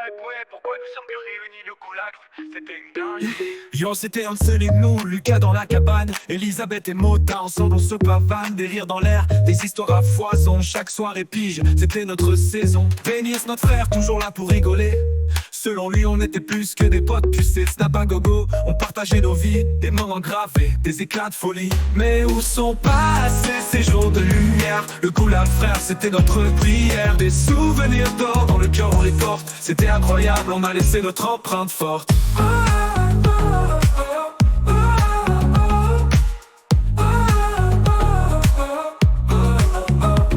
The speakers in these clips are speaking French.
Ouais, pourquoi nous sommes réunis le goulag? C'était une dinguerie. Yo, c'était Hansel et nous, Lucas dans la cabane, Elisabeth et Mota, ensemble on se pavane. Des rires dans l'air, des histoires à foison, chaque soirée pige, c'était notre saison. Vénius notre frère, toujours là pour rigoler. Selon lui on était plus que des potes, tu sais, snap à gogo. On partageait nos vies, des moments gravés, des éclats de folie. Mais où sont passés ces jours de lumière? Le goulag frère, c'était notre prière. Des souvenirs d'or dans le cœur on les porte. C'était incroyable, on a laissé notre empreinte forte.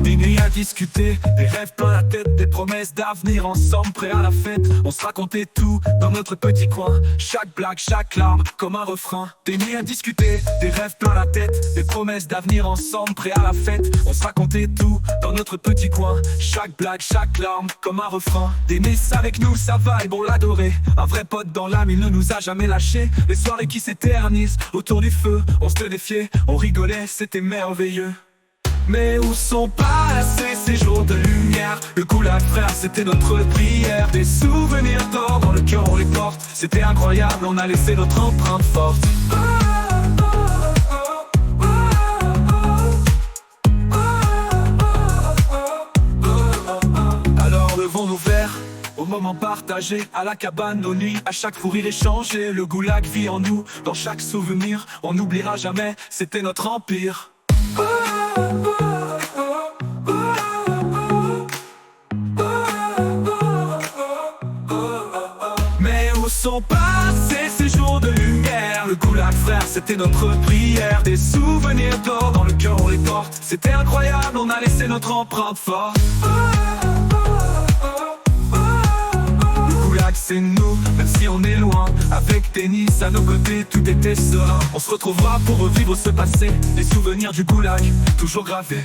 Des nuits à discuter, des rêves plein la tête, des promesses d'avenir ensemble, prêts à la fête. On se racontait tout dans notre petit coin, chaque blague, chaque larme, comme un refrain. Des nuits à discuter, des rêves plein la tête, des promesses d'avenir ensemble, prêts à la fête. On se racontait tout dans notre petit coin, chaque blague, chaque larme, comme un refrain. D'aimer ça avec nous, ça vibe, on l'adorait. Un vrai pote dans l'âme, il ne nous a jamais lâchés. Les soirées qui s'éternisent autour du feu, on se défiait, on rigolait, c'était merveilleux. Mais où sont passés ces jours de lumière? Le goulag frère, c'était notre prière. Des souvenirs d'or dans le cœur on les porte. C'était incroyable, on a laissé notre empreinte forte. Alors levons nos verres au moment partagé, à la cabane, nos nuits, à chaque fou rire échangé. Le goulag vit en nous, dans chaque souvenir. On n'oubliera jamais, c'était notre empire. Mais où sont passés ces jours de lumière? Le goulag frère, c'était notre prière. Des souvenirs d'or dans le cœur on les porte. C'était incroyable, on a laissé notre empreinte forte. Le goulag c'est nous, même si on est loin. Avec Denis à nos côtés, tout était serein. On se retrouvera pour revivre ce passé. Les souvenirs du goulag, toujours gravés.